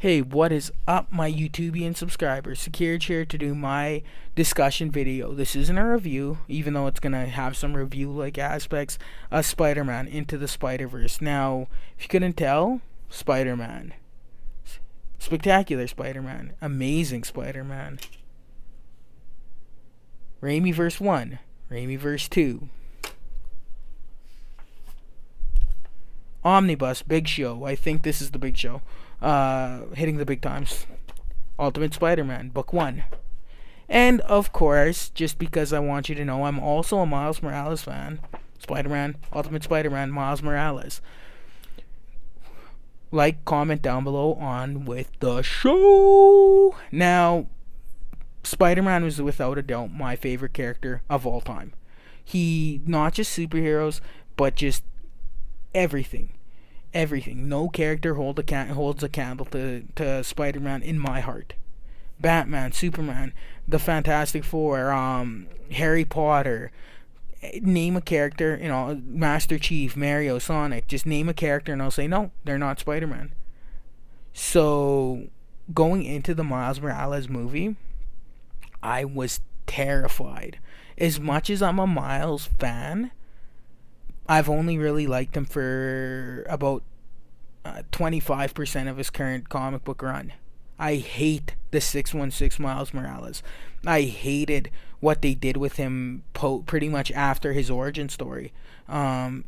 Hey, what is up, my YouTubian subscribers? Secured here to do my discussion video. This isn't a review, even though it's gonna have some review-like aspects of Spider-Man Into the Spider-Verse. Now, if you couldn't tell, Spider-Man. Spectacular Spider-Man. Amazing Spider-Man. Raimi verse 1. Raimi verse 2. Omnibus, big show. I think this is the big show. Hitting the big times. Ultimate Spider-Man, book 1. And of course, just because I want you to know, I'm also a Miles Morales fan. Spider-Man, Ultimate Spider-Man, Miles Morales. Like, comment down below on with the show. Now, Spider-Man was without a doubt my favorite character of all time. He, not just superheroes, but just everything. Everything. No character holds a candle to Spider-Man in my heart. Batman, Superman, the Fantastic Four, Harry Potter. Name a character, Master Chief, Mario, Sonic. Just name a character and I'll say, no, they're not Spider-Man. So, going into the Miles Morales movie, I was terrified. As much as I'm a Miles fan, I've only really liked him for about 25% of his current comic book run. I hate the 616 Miles Morales. I hated what they did with him pretty much after his origin story. Spider-Man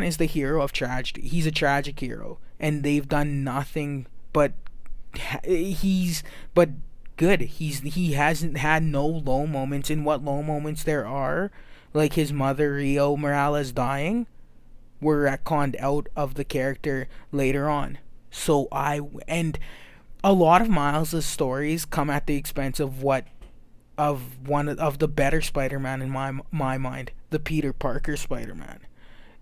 is the hero of tragedy. He's a tragic hero, and they've done nothing but but good. He hasn't had no low moments. In what low moments there are, like his mother Rio Morales dying, were retconned out of the character later on. So and a lot of Miles' stories come at the expense of one of the better Spider-Man in my mind, the Peter Parker Spider-Man.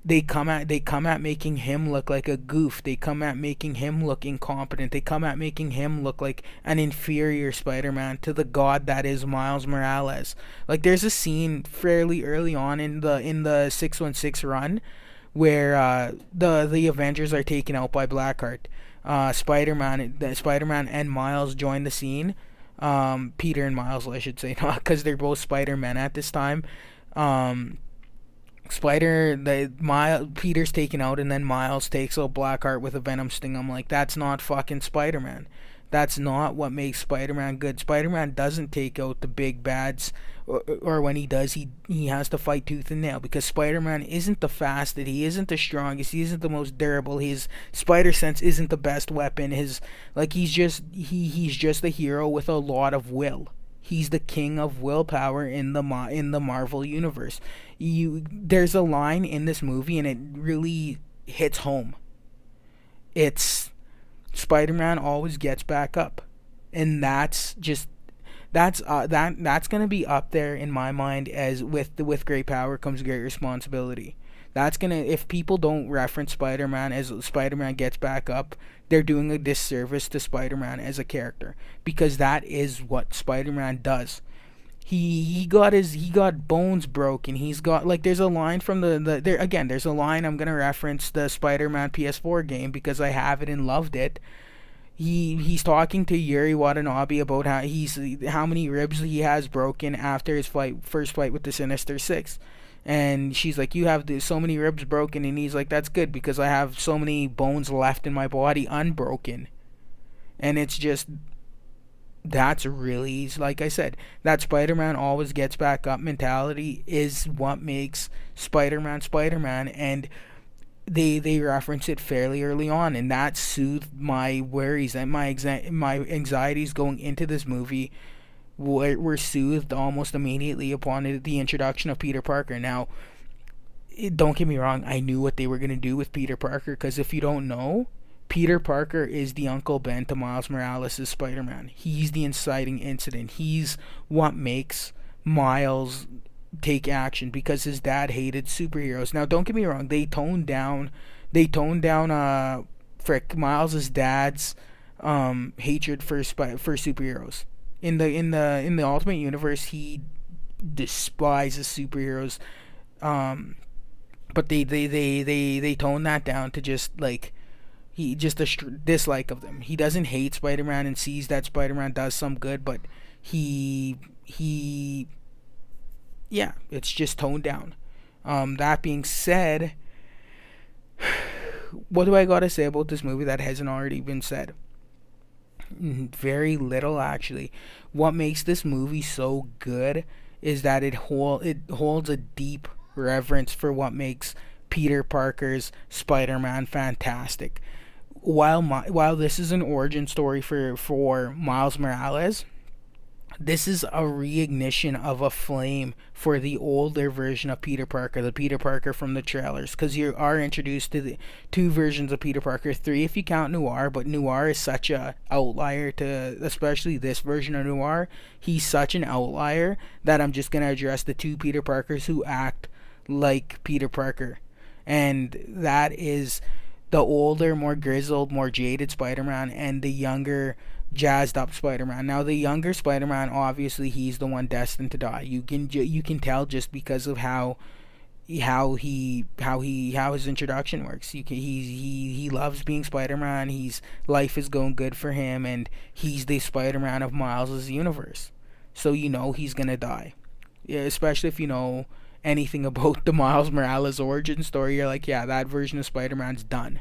They come at making him look like a goof. They come at making him look incompetent. They come at making him look like an inferior Spider-Man to the god that is Miles Morales. Like, there's a scene fairly early on in the 616 run where the Avengers are taken out by Blackheart. Spider-Man and Miles join the scene. Peter and Miles, I should say, not because they're both Spider-Men at this time. Peter's taken out, and then Miles takes out Blackheart with a venom sting. I'm like, that's not fucking Spider-Man. That's not what makes Spider-Man good. Spider-Man doesn't take out the big bads, or when he does, he has to fight tooth and nail, because Spider-Man isn't the fastest, he isn't the strongest, he isn't the most durable, his spider sense isn't the best weapon, he's just a hero with a lot of will. He's the king of willpower in the Marvel universe. There's a line in this movie, and it really hits home. It's Spider-Man always gets back up, and that's gonna be up there in my mind as with great power comes great responsibility. If people don't reference Spider-Man as Spider-Man gets back up, they're doing a disservice to Spider-Man as a character, because that is what Spider-Man does. He got bones broken. He's got, like, there's a line from there's a line, I'm gonna reference the Spider-Man PS4 game because I have it and loved it. He's talking to Yuri Watanabe about how many ribs he has broken after his first fight with the Sinister Six. And she's like, you have so many ribs broken, and he's like, that's good because I have so many bones left in my body unbroken. And it's just, that's really, like I said, that Spider-Man always gets back up mentality is what makes Spider-Man Spider-Man, and they reference it fairly early on, and that soothed my worries and my anxieties going into this movie. Were soothed almost immediately upon the introduction of Peter Parker. Now, don't get me wrong, I knew what they were going to do with Peter Parker, because if you don't know, Peter Parker is the Uncle Ben to Miles Morales' Spider-Man. He's the inciting incident. He's what makes Miles take action, because his dad hated superheroes. Now, don't get me wrong, they toned down Miles' dad's hatred for superheroes. In the Ultimate Universe, he despises superheroes, but they tone that down to just, like, He just a dislike of them. He doesn't hate Spider-Man and sees that Spider-Man does some good, but he yeah, it's just toned down. That being said, what do I gotta say about this movie that hasn't already been said? Very little, actually. What makes this movie so good is that it holds a deep reverence for what makes Peter Parker's Spider-Man fantastic. While this is an origin story for Miles Morales, this is a reignition of a flame for the older version of Peter Parker, the Peter Parker from the trailers, because you are introduced to the two versions of Peter Parker, three if you count Noir, but Noir is such a outlier to, especially this version of Noir. He's such an outlier that I'm just gonna address the two Peter Parkers who act like Peter Parker, and that is the older, more grizzled, more jaded Spider-Man, and the younger, jazzed up Spider-Man. Now, the younger Spider-Man, obviously, he's the one destined to die. You can tell just because of how his introduction works. He loves being Spider-Man. He's life is going good for him, and he's the Spider-Man of Miles's universe. So you know he's gonna die. Yeah, especially if you know anything about the Miles Morales origin story. You're like, yeah, that version of Spider-Man's done.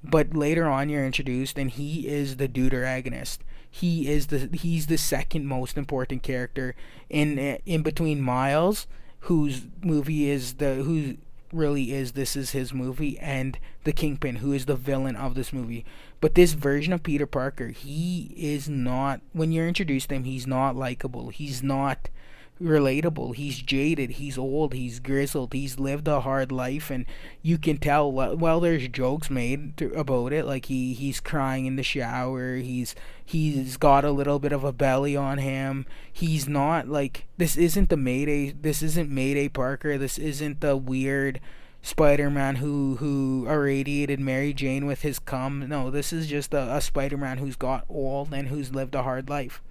But later on, you're introduced, and he is the deuteragonist. He's the second most important character in between Miles, whose movie is the who really is this is his movie, and the Kingpin, who is the villain of this movie. But this version of Peter Parker, he is not. When you're introduced to him, he's not likable. He's not relatable. He's jaded. He's old. He's grizzled. He's lived a hard life, and you can tell. Well, there's jokes made about it, like he's crying in the shower. He's got a little bit of a belly on him. He's not like this. Isn't the Mayday? This isn't Mayday Parker. This isn't the weird Spider-Man who irradiated Mary Jane with his cum. No, this is just a Spider-Man who's got old and who's lived a hard life.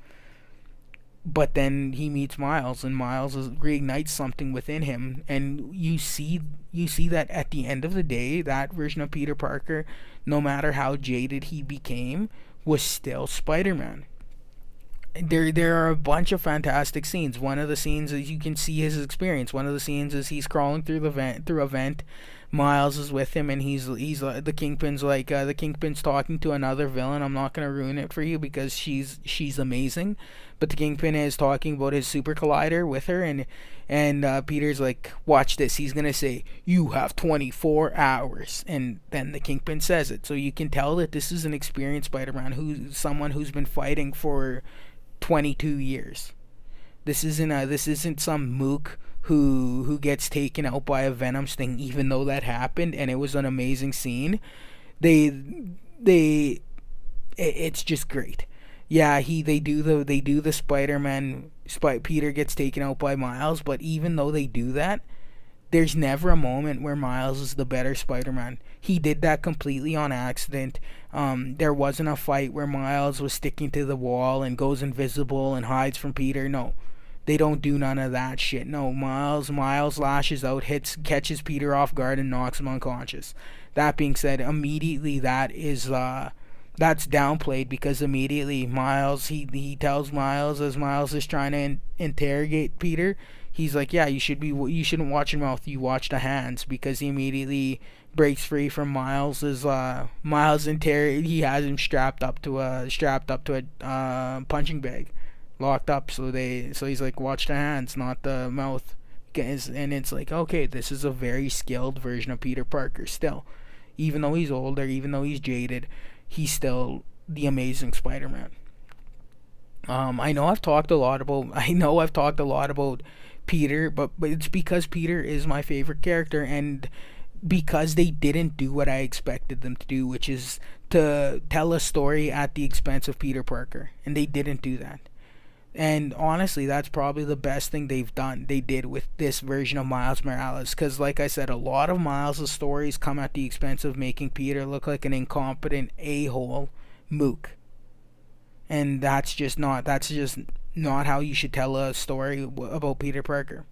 But then he meets Miles, and Miles reignites something within him, and you see that at the end of the day, that version of Peter Parker, no matter how jaded he became, was still Spider-Man. There are a bunch of fantastic scenes. One of the scenes is you can see his experience. One of the scenes is he's crawling through a vent. Miles is with him, and he's the Kingpin's the Kingpin's talking to another villain. I'm not gonna ruin it for you because she's amazing, but the Kingpin is talking about his super collider with her, and Peter's like, watch this. He's gonna say, you have 24 hours, and then the Kingpin says it. So you can tell that this is an experienced Spider-Man, someone who's been fighting for 22 years. This isn't some mook who gets taken out by a Venom sting, even though that happened and it was an amazing scene. It's just great. Yeah, they do the Spider-Man. Peter gets taken out by Miles, but even though they do that, there's never a moment where Miles is the better Spider-Man. He did that completely on accident. There wasn't a fight where Miles was sticking to the wall and goes invisible and hides from Peter. No, they don't do none of that shit. No, Miles lashes out, catches Peter off guard, and knocks him unconscious. That being said, immediately that's downplayed because immediately he tells Miles, as Miles is trying to interrogate Peter, he's like, yeah, you shouldn't watch your mouth, you watch the hands, because he immediately breaks free from Miles's he has him strapped up to a punching bag, locked up. So he's like, watch the hands, not the mouth. And it's like, okay, this is a very skilled version of Peter Parker still. Even though he's older, even though he's jaded, he's still the amazing Spider-Man. I know I've talked a lot about Peter, but it's because Peter is my favorite character, and because they didn't do what I expected them to do, which is to tell a story at the expense of Peter Parker, and they didn't do that. And honestly, that's probably the best thing they did with this version of Miles Morales, because like I said, a lot of Miles' stories come at the expense of making Peter look like an incompetent a-hole mook. And that's just not how you should tell a story about Peter Parker.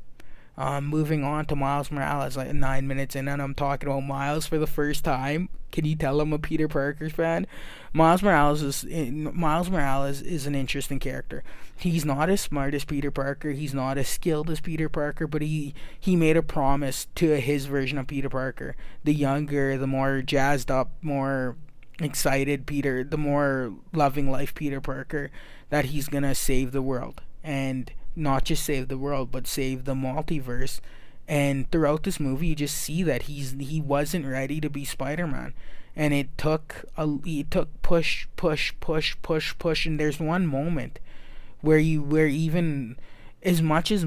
Moving on to Miles Morales, like 9 minutes in, and I'm talking about Miles for the first time. Can you tell I'm a Peter Parker fan? Miles Morales is an interesting character. He's not as smart as Peter Parker. He's not as skilled as Peter Parker, but he made a promise to his version of Peter Parker, the younger, the more jazzed up, more excited Peter, the more loving life Peter Parker, that he's gonna save the world, and not just save the world, but save the multiverse. And throughout this movie, you just see that he wasn't ready to be Spider-Man, and it took push, and there's one moment where even as much as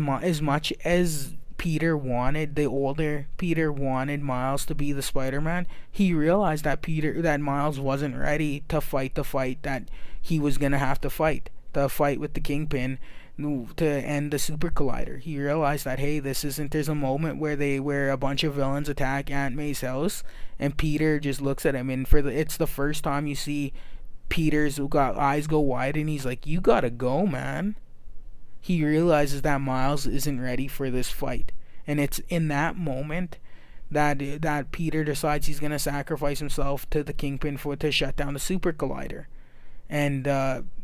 the older Peter wanted Miles to be the Spider-Man, he realized that Miles wasn't ready to fight the fight that he was gonna have to fight, the fight with the Kingpin to end the Super Collider. He realized that, hey, this isn't. There's a moment where a bunch of villains attack Aunt May's house, and Peter just looks at him, and it's the first time you see Peter's eyes go wide, and he's like, "You gotta go, man." He realizes that Miles isn't ready for this fight, and it's in that moment that Peter decides he's gonna sacrifice himself to the Kingpin to shut down the Super Collider. And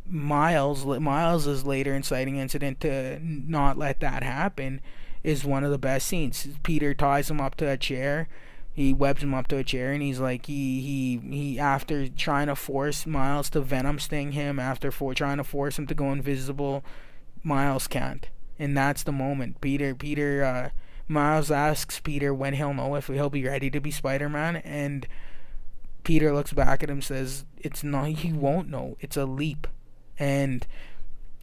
Miles's later inciting incident to not let that happen is one of the best scenes. Peter ties him up to a chair. He webs him up to a chair, and he's like, he after trying to force Miles to venom sting him, trying to force him to go invisible, Miles can't. And that's the moment. Miles asks Peter when he'll know if he'll be ready to be Spider-Man, and Peter looks back at him, says, "It's not. He won't know. It's a leap." And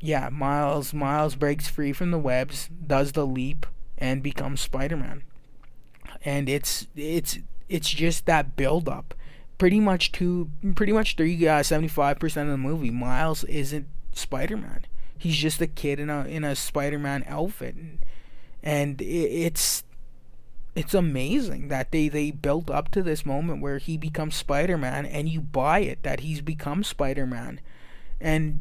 yeah, Miles breaks free from the webs, does the leap, and becomes Spider-Man. And it's just that build up. Pretty much 75% of the movie, Miles isn't Spider-Man. He's just a kid in a Spider-Man outfit, and it's amazing that they built up to this moment where he becomes Spider-Man, and you buy it that he's become Spider-Man. And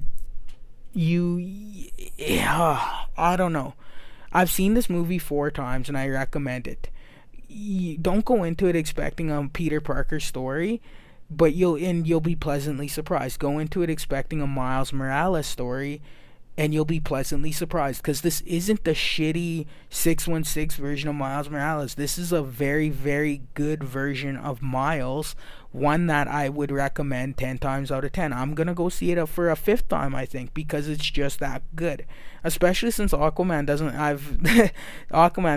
I don't know. I've seen this movie 4 times, and I recommend it. You don't go into it expecting a Peter Parker story, but you'll be pleasantly surprised. Go into it expecting a Miles Morales story, and you'll be pleasantly surprised, because this isn't the shitty 616 version of Miles Morales. This is a very, very good version of Miles, one that I would recommend 10 times out of 10. I'm gonna go see it for a 5th time, I think, because it's just that good. Especially since Aquaman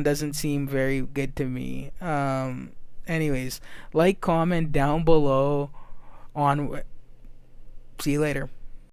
doesn't seem very good to me. Anyways, like, comment down below on. See you later.